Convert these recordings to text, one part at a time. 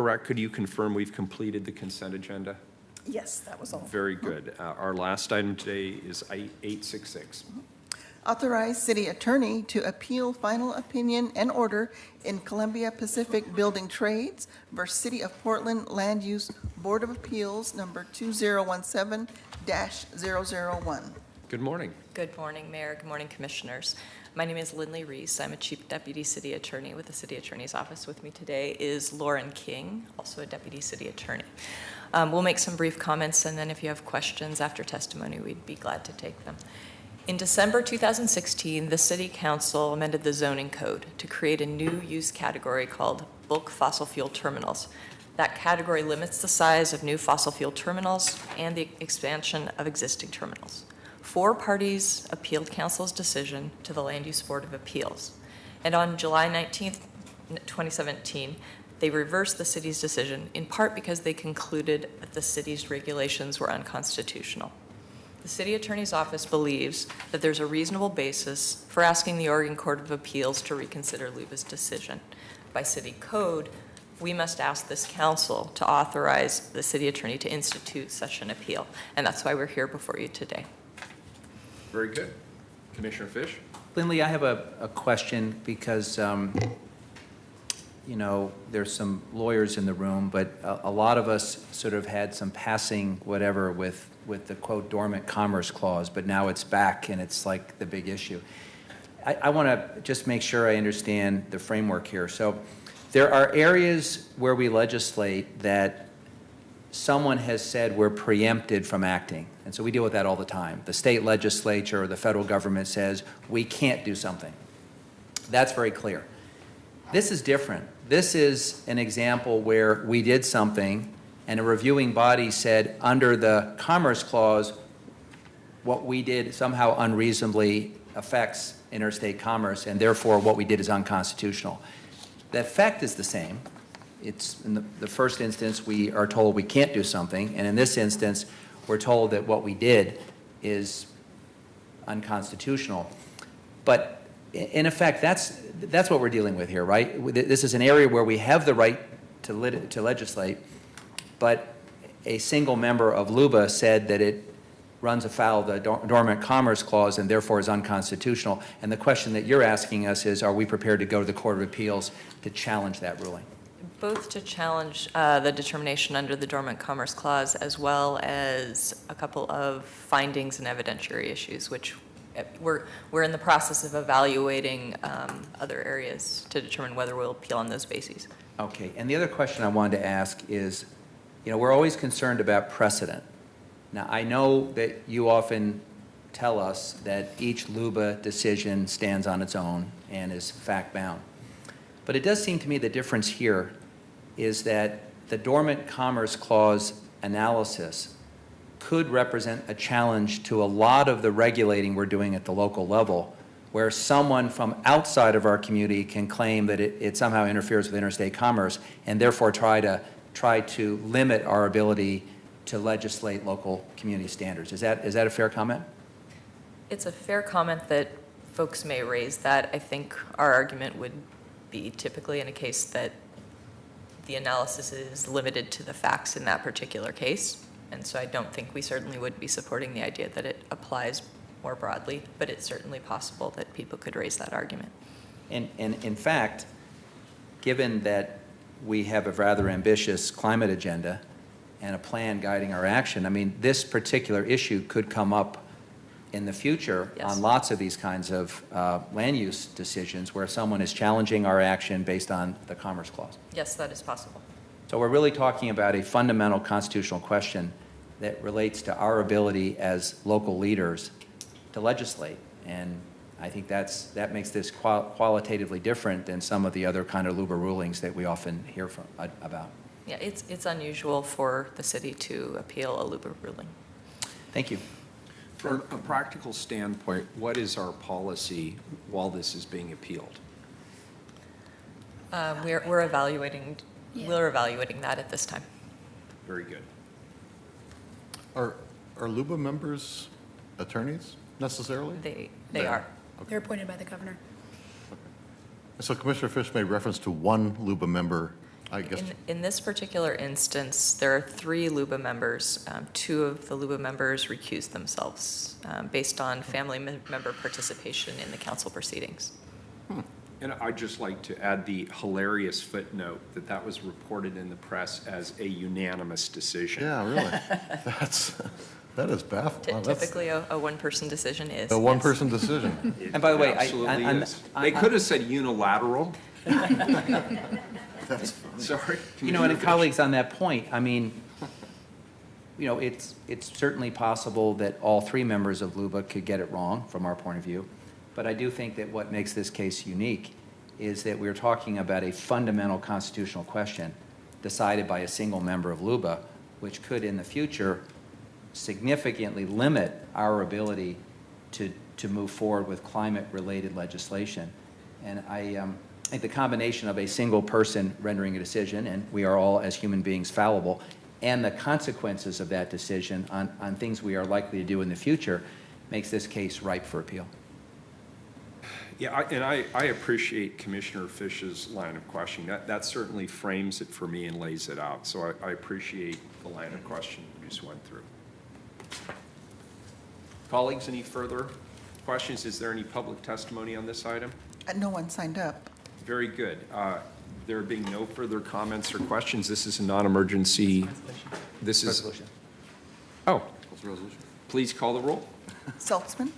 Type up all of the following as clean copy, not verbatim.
Correct. Could you confirm we've completed the consent agenda? Yes, that was all. Very good. Our last item today is 866. Authorize city attorney to appeal final opinion and order in Columbia Pacific Building Trades versus City of Portland Land Use Board of Appeals number 2017-001. Good morning. Good morning, Mayor. Good morning, Commissioners. My name is Lindley Reese. I'm a Chief Deputy City Attorney with the City Attorney's Office. With me today is Lauren King, also a Deputy City Attorney. We'll make some brief comments, and then if you have questions after testimony, we'd be glad to take them. In December 2016, the City Council amended the zoning code to create a new use category called bulk fossil fuel terminals. That category limits the size of new fossil fuel terminals and the expansion of existing terminals. 4 parties appealed Council's decision to the Land Use Board of Appeals. And on July 19th, 2017, they reversed the city's decision, in part because they concluded that the city's regulations were unconstitutional. The City Attorney's Office believes that there's a reasonable basis for asking the Oregon Court of Appeals to reconsider LUBA's decision. By city code, we must ask this council to authorize the city attorney to institute such an appeal, and that's why we're here before you today. Very good. Commissioner Fish? Lindley, I have a question because, you know, there's some lawyers in the room, but a lot of us sort of had some passing whatever with the, quote, dormant commerce clause, but now it's back and it's like the big issue. I want to just make sure I understand the framework here. So there are areas where we legislate that someone has said we're preempted from acting. And so we deal with that all the time. The state legislature or the federal government says we can't do something. That's very clear. This is different. This is an example where we did something and a reviewing body said under the Commerce Clause, what we did somehow unreasonably affects interstate commerce, and therefore what we did is unconstitutional. The effect is the same. It's in the first instance, we are told we can't do something, and in this instance, we're told that what we did is unconstitutional. But in effect, that's what we're dealing with here, right? This is an area where we have the right to legislate, but a single member of LUBA said that it runs afoul of the Dormant Commerce Clause and therefore is unconstitutional. And the question that you're asking us is, are we prepared to go to the Court of Appeals to challenge that ruling? Both to challenge the determination under the Dormant Commerce Clause, as well as a couple of findings and evidentiary issues, which we're in the process of evaluating other areas to determine whether we'll appeal on those bases. Okay, and the other question I wanted to ask is, you know, we're always concerned about precedent. Now, I know that you often tell us that each LUBA decision stands on its own and is fact-bound. But it does seem to me the difference here is that the Dormant Commerce Clause analysis could represent a challenge to a lot of the regulating we're doing at the local level, where someone from outside of our community can claim that it somehow interferes with interstate commerce and therefore try to limit our ability to legislate local community standards. Is that a fair comment? It's a fair comment that folks may raise that. I think our argument would be typically in a case that the analysis is limited to the facts in that particular case. And so I don't think we certainly would be supporting the idea that it applies more broadly, but it's certainly possible that people could raise that argument. And in fact, given that we have a rather ambitious climate agenda and a plan guiding our action, I mean, this particular issue could come up in the future Yes. on lots of these kinds of land use decisions where someone is challenging our action based on the Commerce Clause. Yes, that is possible. So we're really talking about a fundamental constitutional question that relates to our ability as local leaders to legislate. And I think that makes this qualitatively different than some of the other kind of LUBA rulings that we often hear about. Yeah, it's unusual for the city to appeal a LUBA ruling. Thank you. From a practical standpoint, what is our policy while this is being appealed? We're evaluating. Yeah. We're evaluating that at this time. Very good. Are LUBA members attorneys necessarily? They are. Okay. They're appointed by the governor. Okay. So Commissioner Fish made reference to one LUBA member I guess, In this particular instance, there are 3 LUBA members. 2 of the LUBA members recused themselves based on family member participation in the council proceedings. And I'd just like to add the hilarious footnote that that was reported in the press as a unanimous decision. yeah, really. That is baffling. Wow, that's Typically, a one-person decision is. a yes. one-person decision. It And by the way, absolutely I'm- is. They could have said unilateral. That's Sorry. You know, and colleagues, on that point, I mean, you know, it's certainly possible that all 3 members of LUBA could get it wrong from our point of view. But I do think that what makes this case unique is that we're talking about a fundamental constitutional question decided by a single member of LUBA, which could in the future significantly limit our ability to move forward with climate-related legislation. And I think the combination of a single person rendering a decision, and we are all as human beings fallible, and the consequences of that decision on things we are likely to do in the future makes this case ripe for appeal. Yeah, I appreciate Commissioner Fish's line of questioning. That certainly frames it for me and lays it out. So I appreciate the line of questioning we just went through. Colleagues, any further questions? Is there any public testimony on this item? No one signed up. Very good. There being no further comments or questions, this is a non-emergency. This is, Resolution. oh, please call the roll. Saltzman,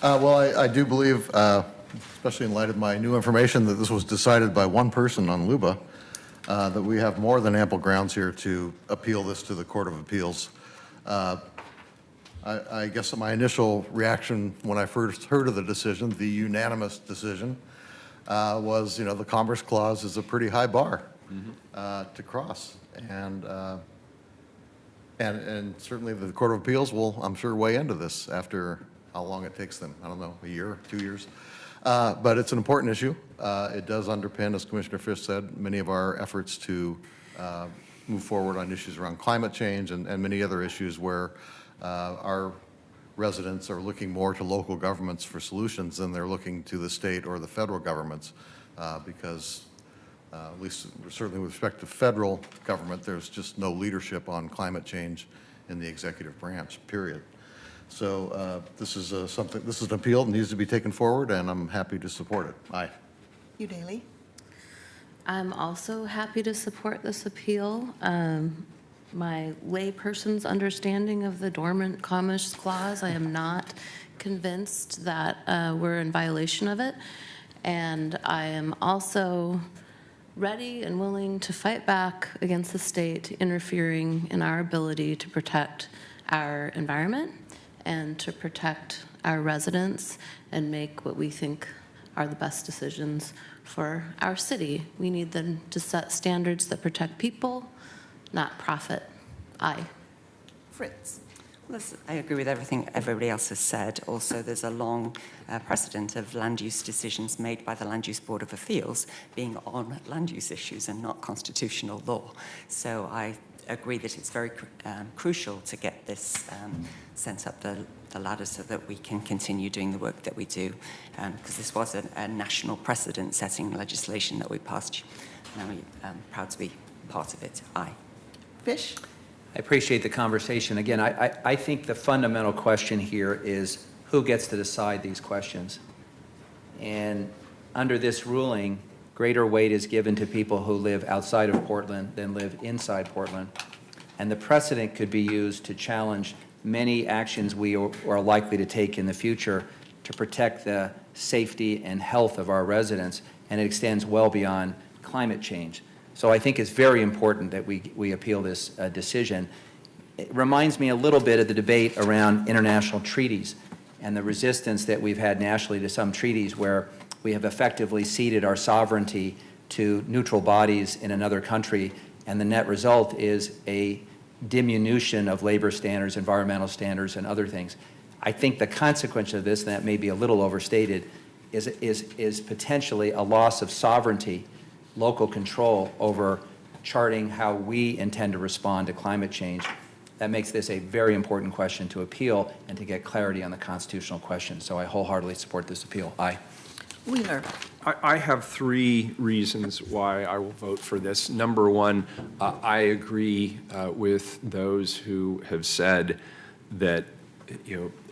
Well, I do believe, especially in light of my new information, that this was decided by one person on LUBA, that we have more than ample grounds here to appeal this to the Court of Appeals. I guess my initial reaction when I first heard of the decision, the unanimous decision, was, you know, the Commerce Clause is a pretty high bar to cross. And certainly the Court of Appeals will, I'm sure, weigh into this after how long it takes them. I don't know, a year, 2 years. But it's an important issue. It does underpin, as Commissioner Fish said, many of our efforts to move forward on issues around climate change and many other issues where our residents are looking more to local governments for solutions than they're looking to the state or the federal governments because at least certainly with respect to federal government, there's just no leadership on climate change in the executive branch, period. So this is this is an appeal that needs to be taken forward, and I'm happy to support it. Aye. Hugh Daly, I'm also happy to support this appeal. My layperson's understanding of the Dormant Commerce Clause, I am not convinced that we're in violation of it. And I am also ready and willing to fight back against the state interfering in our ability to protect our environment and to protect our residents and make what we think are the best decisions for our city. We need them to set standards that protect people, not profit. Aye. Fritz, I agree with everything everybody else has said. Also, there's a long precedent of land use decisions made by the Land Use Board of Appeals being on land use issues and not constitutional law. So I agree that it's very crucial to get this sent up the ladder so that we can continue doing the work that we do, because this was a national precedent-setting legislation that we passed, and I'm proud to be part of it. Aye. Fish, I appreciate the conversation. Again, I think the fundamental question here is who gets to decide these questions? And under this ruling, greater weight is given to people who live outside of Portland than live inside Portland. And the precedent could be used to challenge many actions we are likely to take in the future to protect the safety and health of our residents, and it extends well beyond climate change. So I think it's very important that we appeal this decision. It reminds me a little bit of the debate around international treaties and the resistance that we've had nationally to some treaties where we have effectively ceded our sovereignty to neutral bodies in another country, and the net result is a diminution of labor standards, environmental standards, and other things. I think the consequence of this, and that may be a little overstated, is potentially a loss of sovereignty, local control over charting how we intend to respond to climate change. That makes this a very important question to appeal and to get clarity on the constitutional question. So I wholeheartedly support this appeal. Aye. Wheeler. I have three reasons why I will vote for this. Number one, I agree with those who have said that,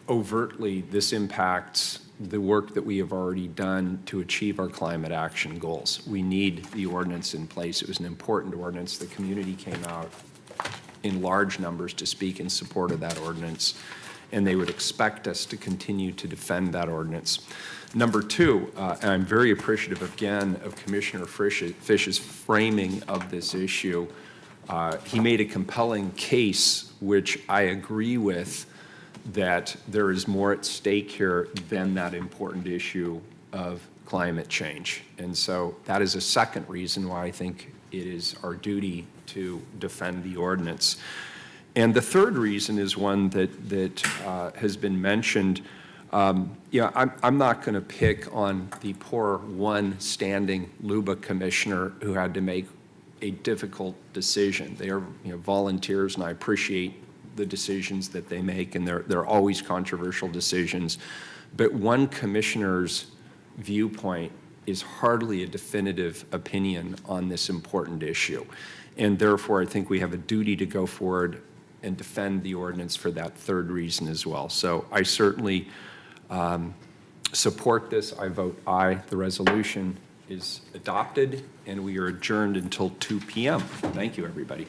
overtly this impacts the work that we have already done to achieve our climate action goals. We need the ordinance in place. It was an important ordinance. The community came out in large numbers to speak in support of that ordinance, and they would expect us to continue to defend that ordinance. Number two, and I'm very appreciative again of Commissioner Fish's framing of this issue. He made a compelling case, which I agree with, that there is more at stake here than that important issue of climate change. And so that is a second reason why I think it is our duty to defend the ordinance. And the third reason is one that has been mentioned. I'm not going to pick on the poor one standing LUBA commissioner who had to make a difficult decision. They are volunteers, and I appreciate the decisions that they make, and they're always controversial decisions. But one commissioner's viewpoint is hardly a definitive opinion on this important issue. And therefore, I think we have a duty to go forward and defend the ordinance for that third reason as well. So I certainly support this. I vote aye. The resolution is adopted, and we are adjourned until 2 p.m. Thank you, everybody.